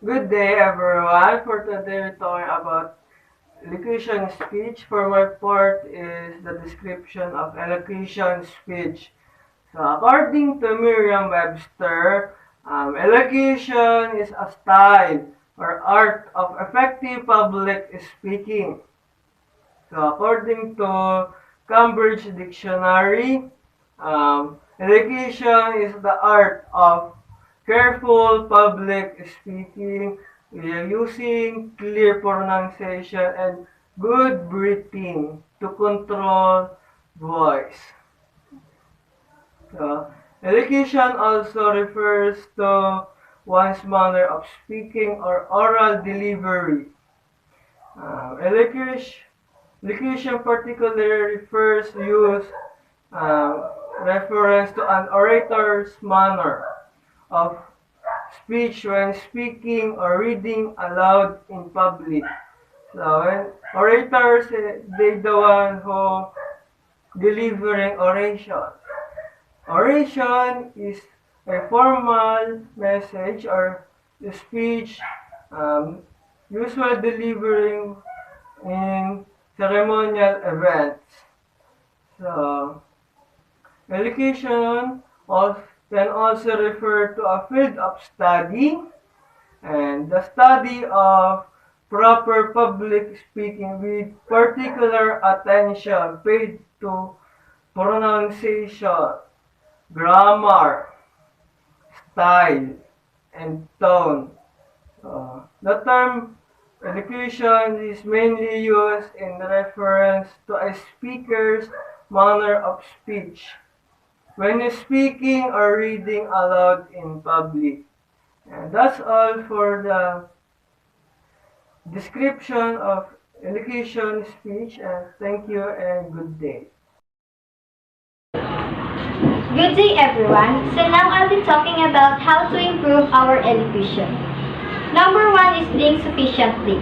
Good day, everyone. For today, we're talking about elocution speech. For my part is the description of elocution speech. So, according to Merriam-Webster, elocution is a style or art of effective public speaking. So, according to Cambridge Dictionary, elocution is the art of careful public speaking, using clear pronunciation and good breathing to control voice. So, elocution also refers to one's manner of speaking or oral delivery. Elocution particularly refers to use reference to an orator's manner of speech when speaking or reading aloud in public. So when orators, they the one who delivering oration. Oration is a formal message or speech um, usually delivering in ceremonial events. So, elocution can also refer to a field of study and the study of proper public speaking with particular attention paid to pronunciation, grammar, style, and tone. The term elocution is mainly used in reference to a speaker's manner of speech when speaking or reading aloud in public. And that's all for the description of elocution speech. And thank you and good day. Good day everyone. So now I'll be talking about how to improve our elocution. Number 1 is drink sufficiently.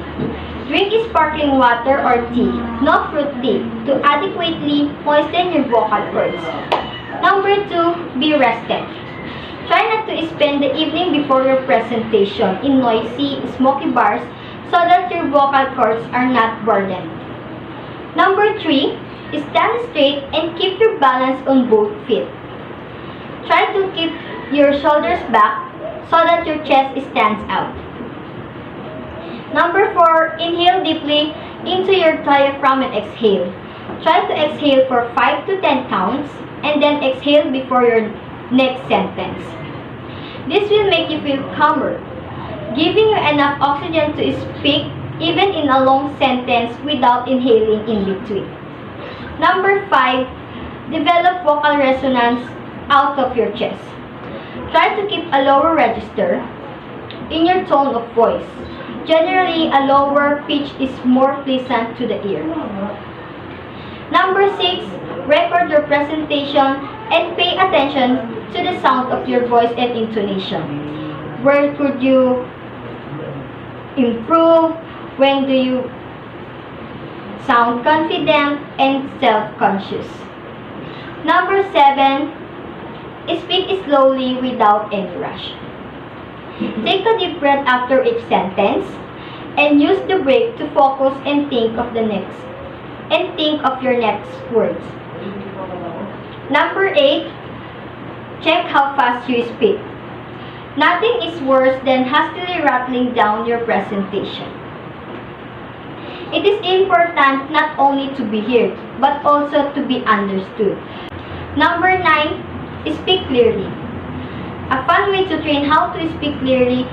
Drink sparkling water or tea, no fruit tea, to adequately moisten your vocal cords. Number 2, be rested. Try not to spend the evening before your presentation in noisy, smoky bars so that your vocal cords are not burdened. Number 3, stand straight and keep your balance on both feet. Try to keep your shoulders back so that your chest stands out. Number 4, inhale deeply into your diaphragm and exhale. Try to exhale for 5 to 10 counts and then exhale before your next sentence. This will make you feel calmer, giving you enough oxygen to speak even in a long sentence without inhaling in between. Number 5, develop vocal resonance out of your chest. Try to keep a lower register in your tone of voice. Generally, a lower pitch is more pleasant to the ear. Number 6, record your presentation and pay attention to the sound of your voice and intonation. Where could you improve? When do you sound confident and self-conscious? Number 7, speak slowly without any rush. Take a deep breath after each sentence and use the break to focus and think of your next words. Number 8, check how fast you speak. Nothing is worse than hastily rattling down your presentation. It is important not only to be heard, but also to be understood. Number 9, speak clearly. A fun way to train how to speak clearly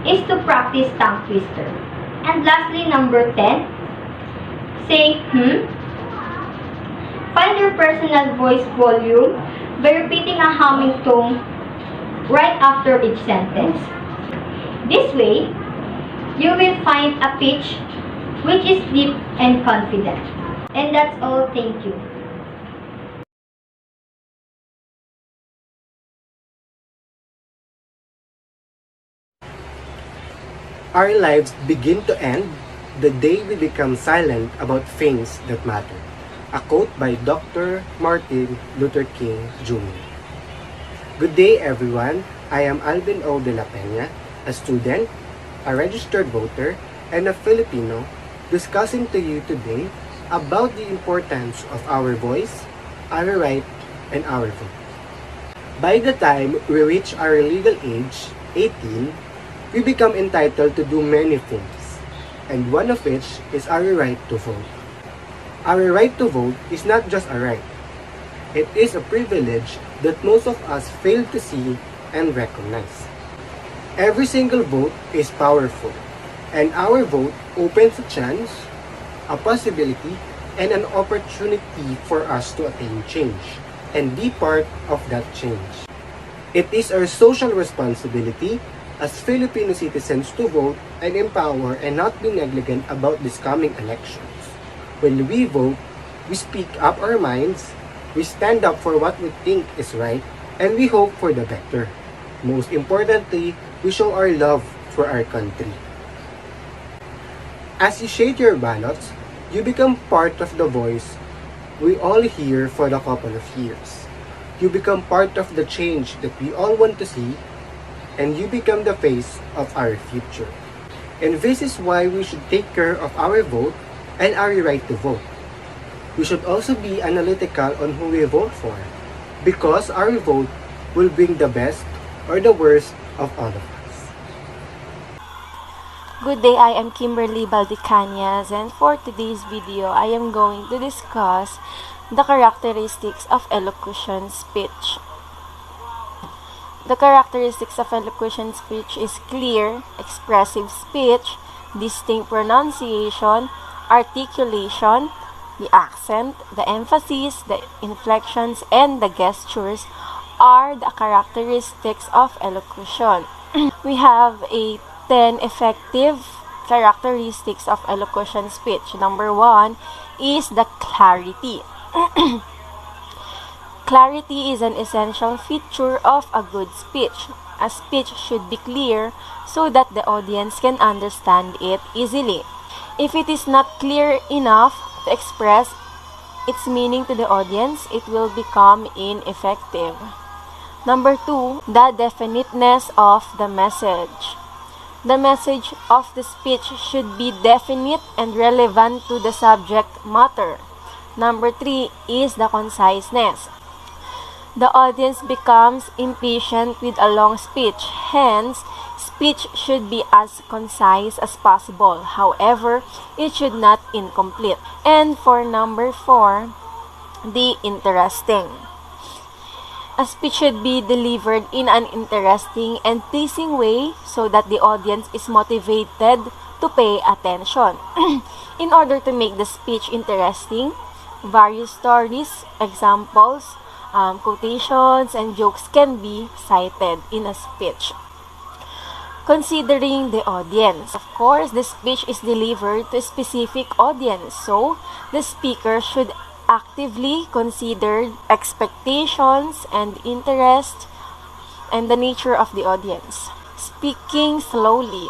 is to practice tongue twister. And lastly, number 10, say Find your personal voice volume by repeating a humming tone right after each sentence. This way, you will find a pitch which is deep and confident. And that's all. Thank you. Our lives begin to end the day we become silent about things that matter. A quote by Dr. Martin Luther King Jr. Good day everyone, I am Alvin O. de la Peña, a student a registered voter, and a Filipino, discussing to you today about the importance of our voice, our right, and our vote. By the time we reach our legal age, 18, we become entitled to do many things, and one of which is our right to vote. Our right to vote is not just a right. It is a privilege that most of us fail to see and recognize. Every single vote is powerful, and our vote opens a chance, a possibility, and an opportunity for us to attain change and be part of that change. It is our social responsibility as Filipino citizens to vote and empower and not be negligent about these coming elections. When we vote, we speak up our minds, we stand up for what we think is right, and we hope for the better. Most importantly, we show our love for our country. As you shade your ballots, you become part of the voice we all hear for a couple of years. You become part of the change that we all want to see, and you become the face of our future. And this is why we should take care of our vote and our right to vote. We should also be analytical on who we vote for, because our vote will bring the best or the worst of all of us. Good day, I am Kimberly Baldicanias, and for today's video, I am going to discuss the characteristics of elocution speech. The characteristics of elocution speech is clear, expressive speech, distinct pronunciation, articulation, the accent, the emphasis, the inflections, and the gestures are the characteristics of elocution. We have a 10 effective characteristics of elocution speech. Number 1 is the clarity. Clarity is an essential feature of a good speech. A speech should be clear so that the audience can understand it easily. If it is not clear enough to express its meaning to the audience, it will become ineffective. Number 2, the definiteness of the message. The message of the speech should be definite and relevant to the subject matter. Number 3 is the conciseness. The audience becomes impatient with a long speech. Hence, speech should be as concise as possible. However, it should not incomplete. And for number 4, the interesting. A speech should be delivered in an interesting and pleasing way so that the audience is motivated to pay attention. In order to make the speech interesting, various stories, examples, quotations, and jokes can be cited in a speech. Considering the audience. Of course, the speech is delivered to a specific audience, so the speaker should actively consider expectations and interest and the nature of the audience. Speaking slowly.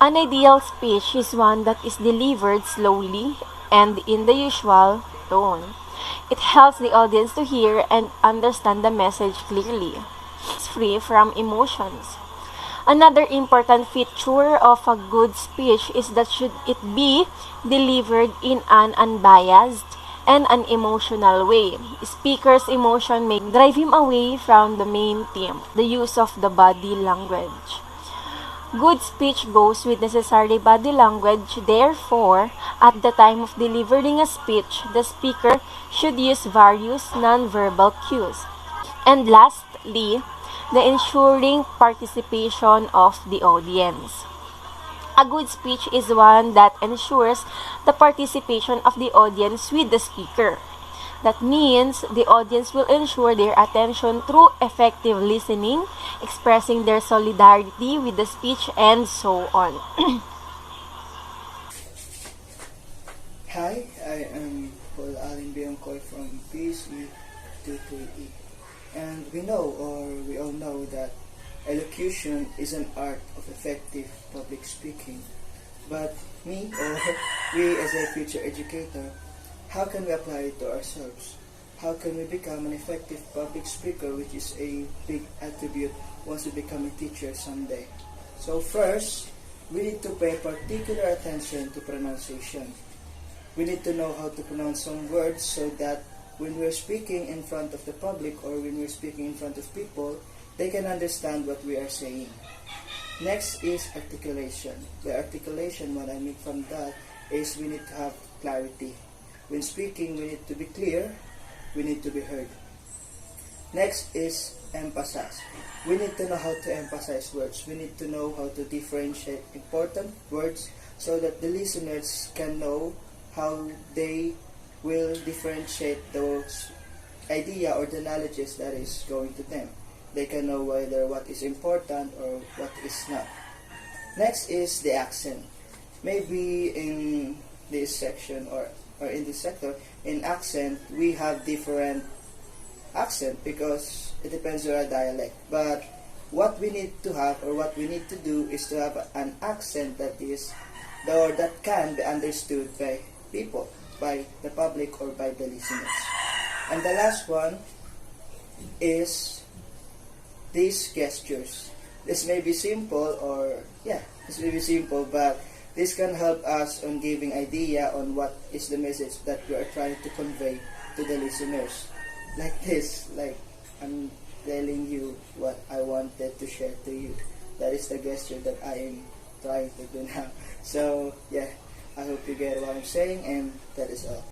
An ideal speech is one that is delivered slowly and in the usual tone. It helps the audience to hear and understand the message clearly. It's free from emotions. Another important feature of a good speech is that should it be delivered in an unbiased and an emotional way. Speaker's emotion may drive him away from the main theme, the use of the body language. Good speech goes with necessary body language. Therefore, at the time of delivering a speech, the speaker should use various non-verbal cues. And lastly, the ensuring participation of the audience. A good speech is one that ensures the participation of the audience with the speaker. That means the audience will ensure their attention through effective listening, expressing their solidarity with the speech, and so on. Hi, I am Paul Allen Biancoy from PSU 22E. And we all know that elocution is an art of effective public speaking. But me, or we as a future educator, how can we apply it to ourselves? How can we become an effective public speaker, which is a big attribute once we become a teacher someday? So first, we need to pay particular attention to pronunciation. We need to know how to pronounce some words so that when we're speaking in front of the public or when we're speaking in front of people, they can understand what we are saying. Next is articulation. By articulation, what I mean from that is we need to have clarity. When speaking, we need to be clear, we need to be heard. Next is emphasis. We need to know how to emphasize words. We need to know how to differentiate important words so that the listeners can know how they will differentiate those idea or the knowledges that is going to them. They can know whether what is important or what is not. Next is the accent. Maybe in this section or in this sector, in accent, we have different accent because it depends on our dialect. But what we need to have or what we need to do is to have an accent that is or that can be understood by people, by the public or by the listeners. And the last one is these gestures. This may be simple but this can help us on giving idea on what is the message that we are trying to convey to the listeners. Like this, like I'm telling you what I wanted to share to you. That is the gesture that I am trying to do now. So yeah, I hope you get what I'm saying, and that is all.